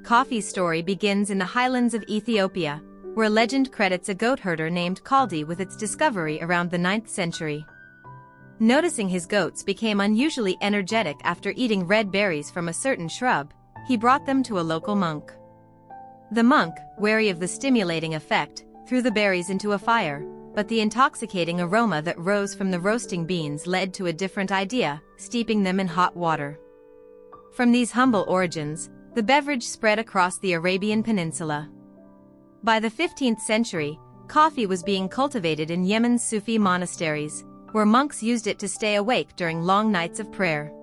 coffee's story begins in the highlands of Ethiopia, where legend credits a goat herder named Kaldi with its discovery around the 9th century. Noticing his goats became unusually energetic after eating red berries from a certain shrub, he brought them to a local monk. The monk, wary of the stimulating effect, threw the berries into a fire, but the intoxicating aroma that rose from the roasting beans led to a different idea: steeping them in hot water. From these humble origins, the beverage spread across the Arabian Peninsula. By the 15th century, coffee was being cultivated in Yemen's Sufi monasteries, where monks used it to stay awake during long nights of prayer.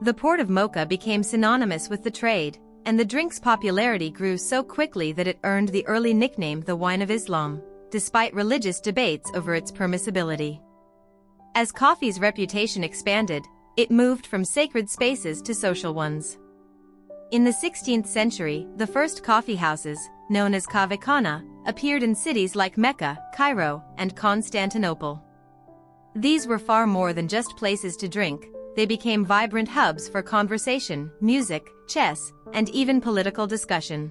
The port of Mocha became synonymous with the trade, and the drink's popularity grew so quickly that it earned the early nickname the wine of Islam, despite religious debates over its permissibility. As coffee's reputation expanded, it moved from sacred spaces to social ones. In the 16th century, the first coffee houses, known as kahvekhana, appeared in cities like Mecca, Cairo, and Constantinople. These were far more than just places to drink. They became vibrant hubs for conversation, music, chess, and even political discussion.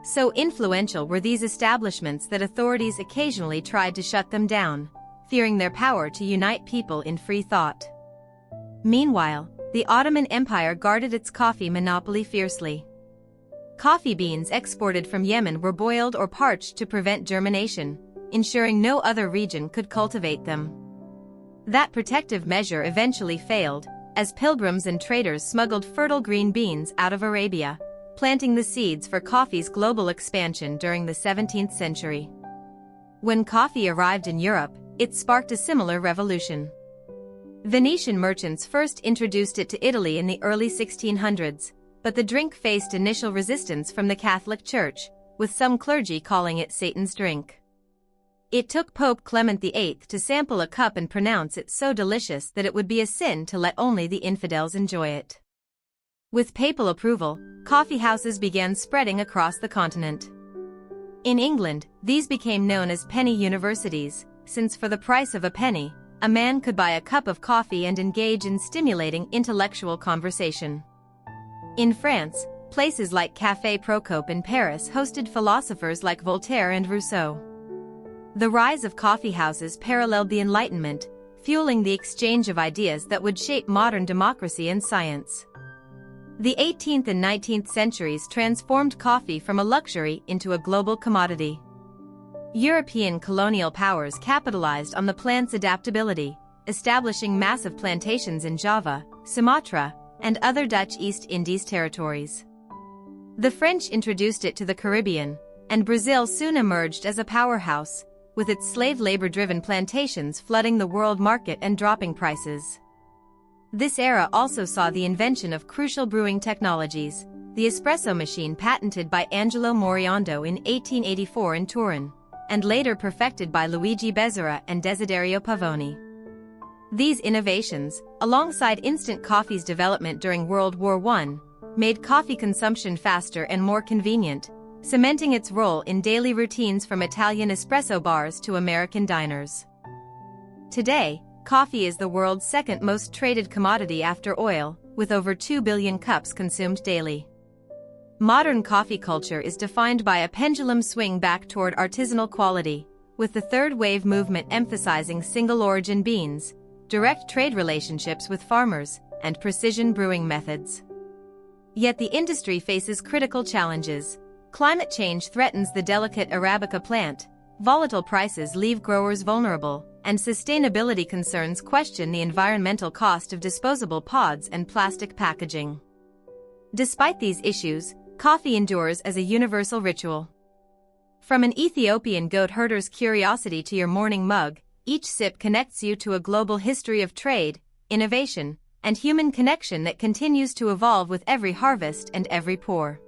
So influential were these establishments that authorities occasionally tried to shut them down, fearing their power to unite people in free thought. Meanwhile, the Ottoman Empire guarded its coffee monopoly fiercely. Coffee beans exported from Yemen were boiled or parched to prevent germination, ensuring no other region could cultivate them. That protective measure eventually failed, as pilgrims and traders smuggled fertile green beans out of Arabia, planting the seeds for coffee's global expansion during the 17th century. When coffee arrived in Europe, it sparked a similar revolution. Venetian merchants first introduced it to Italy in the early 1600s, but the drink faced initial resistance from the Catholic Church, with some clergy calling it Satan's drink. It took Pope Clement VIII to sample a cup and pronounce it so delicious that it would be a sin to let only the infidels enjoy it. With papal approval, coffee houses began spreading across the continent. In England, these became known as penny universities, since for the price of a penny, a man could buy a cup of coffee and engage in stimulating intellectual conversation. In France, places like Café Procope in Paris hosted philosophers like Voltaire and Rousseau. The rise of coffee houses paralleled the Enlightenment, fueling the exchange of ideas that would shape modern democracy and science. The 18th and 19th centuries transformed coffee from a luxury into a global commodity. European colonial powers capitalized on the plant's adaptability, establishing massive plantations in Java, Sumatra, and other Dutch East Indies territories. The French introduced it to the Caribbean, and Brazil soon emerged as a powerhouse, with its slave labor-driven plantations flooding the world market and dropping prices. This era also saw the invention of crucial brewing technologies: the espresso machine patented by Angelo Moriondo in 1884 in Turin, and later perfected by Luigi Bezzera and Desiderio Pavoni. These innovations, alongside instant coffee's development during World War I, made coffee consumption faster and more convenient, cementing its role in daily routines from Italian espresso bars to American diners. Today, coffee is the world's second most traded commodity after oil, with over 2 billion cups consumed daily. Modern coffee culture is defined by a pendulum swing back toward artisanal quality, with the third wave movement emphasizing single-origin beans, direct trade relationships with farmers, and precision brewing methods. Yet the industry faces critical challenges. Climate change threatens the delicate Arabica plant, volatile prices leave growers vulnerable, and sustainability concerns question the environmental cost of disposable pods and plastic packaging. Despite these issues, coffee endures as a universal ritual. From an Ethiopian goat herder's curiosity to your morning mug, each sip connects you to a global history of trade, innovation, and human connection that continues to evolve with every harvest and every pour.